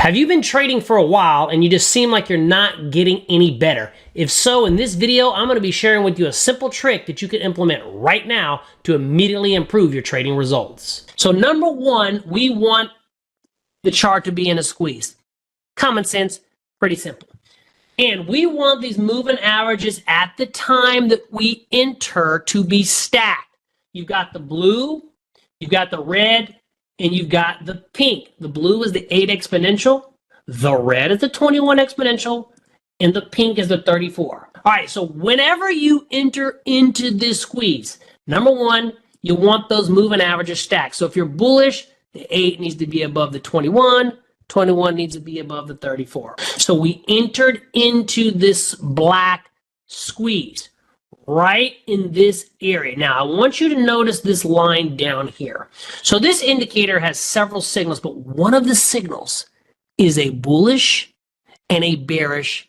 Have you been trading for a while and you just seem like you're not getting any better? If so, in this video, I'm going to be sharing with you a simple trick that you can implement right now to immediately improve your trading results. So number one, we want the chart to be in a squeeze. Common sense, pretty simple. And we want these moving averages at the time that we enter to be stacked. You've got the blue, you've got the red, and you've got the pink. The blue is the 8 exponential, the red is the 21 exponential, and the pink is the 34. All right, so whenever you enter into this squeeze, number one, you want those moving averages stacked. So if you're bullish, the 8 needs to be above the 21, 21 needs to be above the 34. So we entered into this black squeeze right in this area. Now, I want you to notice this line down here. So this indicator has several signals, but one of the signals is a bullish and a bearish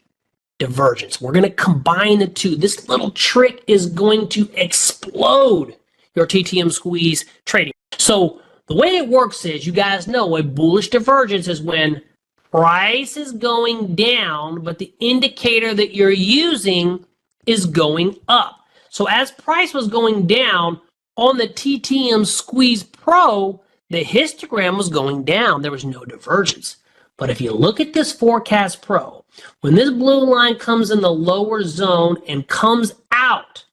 divergence. We're going to combine the two. This little trick is going to explode your TTM squeeze trading. So the way it works is, you guys know, a bullish divergence is when price is going down, but the indicator that you're using is going up. So as price was going down on the TTM Squeeze Pro, the histogram was going down. There was no divergence. But if you look at this Forecast Pro, when this blue line comes in the lower zone and comes out,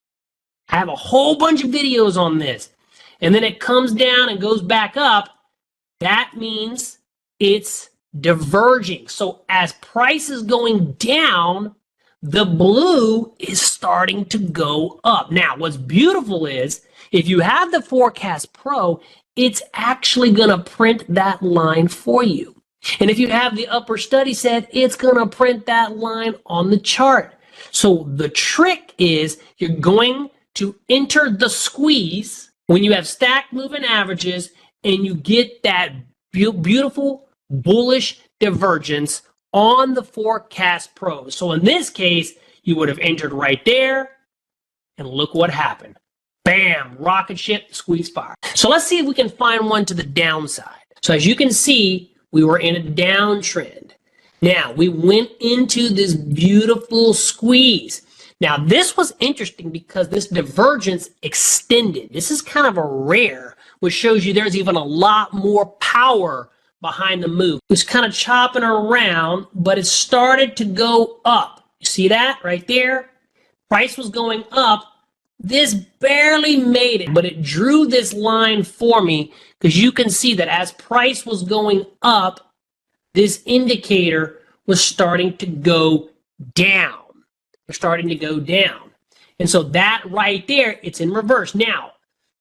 I have a whole bunch of videos on this, and then it comes down and goes back up, that means it's diverging. So as price is going down, the blue is starting to go up. Now, what's beautiful is, if you have the Forecast Pro, it's actually going to print that line for you. And if you have the upper study set, it's going to print that line on the chart. So the trick is, you're going to enter the squeeze when you have stacked moving averages and you get that beautiful bullish divergence on the Forecast Pro. So in this case, you would have entered right there, and look what happened. Bam, rocket ship, squeeze fire. So let's see if we can find one to the downside. So as you can see, we were in a downtrend. Now, we went into this beautiful squeeze. Now, this was interesting because this divergence extended. This is kind of a rare, which shows you there's even a lot more power behind the move. It was kind of chopping around, but it started to go up. You see that right there? Price was going up. This barely made it, but it drew this line for me, because you can see that as price was going up, this indicator was starting to go down. They're starting to go down. And so that right there, it's in reverse. Now,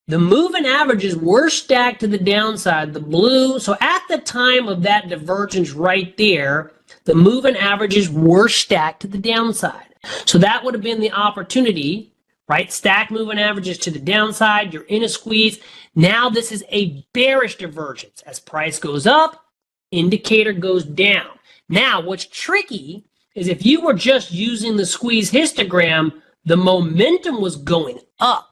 the moving averages were stacked to the downside, the blue. So at the time of that divergence right there, the moving averages were stacked to the downside. So that would have been the opportunity, right? Stack moving averages to the downside, you're in a squeeze. Now this is a bearish divergence. As price goes up, indicator goes down. Now, what's tricky is, if you were just using the squeeze histogram, the momentum was going up.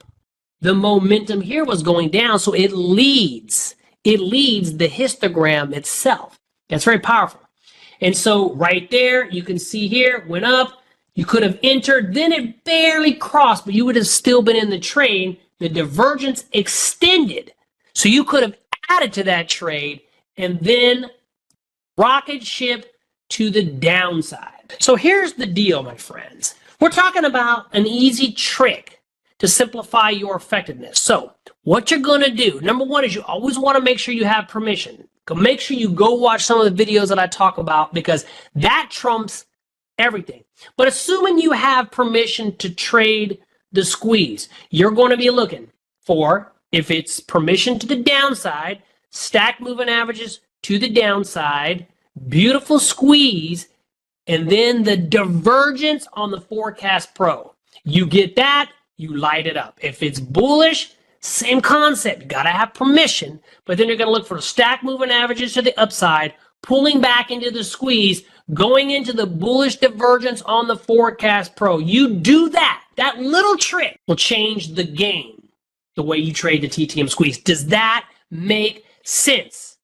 The momentum here was going down, so it leads the histogram itself. That's very powerful. And so right there, you can see here, went up, you could have entered, then it barely crossed, but you would have still been in the trade. The divergence extended, so you could have added to that trade and then rocket ship to the downside. So here's the deal, my friends. We're talking about an easy trick to simplify your effectiveness. So what you're going to do, number one, is you always want to make sure you have permission. Make sure you go watch some of the videos that I talk about, because that trumps everything. But assuming you have permission to trade the squeeze, you're going to be looking for, if it's permission to the downside, stack moving averages to the downside, beautiful squeeze, and then the divergence on the Forecast Pro. You get that, you light it up. If it's bullish, same concept. You got to have permission, but then you're going to look for stack moving averages to the upside, pulling back into the squeeze, going into the bullish divergence on the Forecast Pro. You do that. That little trick will change the game, the way you trade the TTM squeeze. Does that make sense?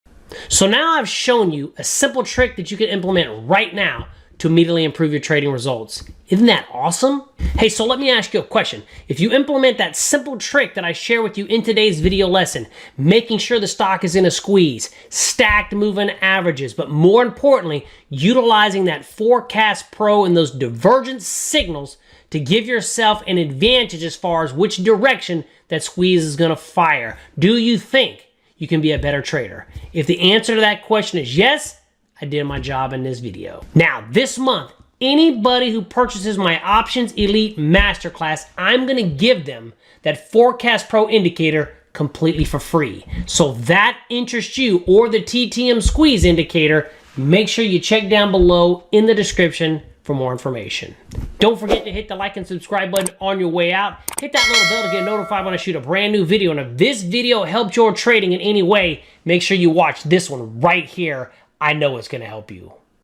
So now I've shown you a simple trick that you can implement right now to immediately improve your trading results. Isn't that awesome? Hey, so let me ask you a question. If you implement that simple trick that I share with you in today's video lesson, making sure the stock is in a squeeze, stacked moving averages, but more importantly, utilizing that Forecast Pro and those divergence signals to give yourself an advantage as far as which direction that squeeze is going to fire, do you think you can be a better trader? If the answer to that question is yes, I did my job in this video. Now, this month, anybody who purchases my Options Elite Masterclass, I'm gonna give them that Forecast Pro indicator completely for free. So that interests you, or the TTM Squeeze indicator, make sure you check down below in the description for more information. Don't forget to hit the like and subscribe button on your way out. Hit that little bell to get notified when I shoot a brand new video. And if this video helped your trading in any way, make sure you watch this one right here. I know it's going to help you.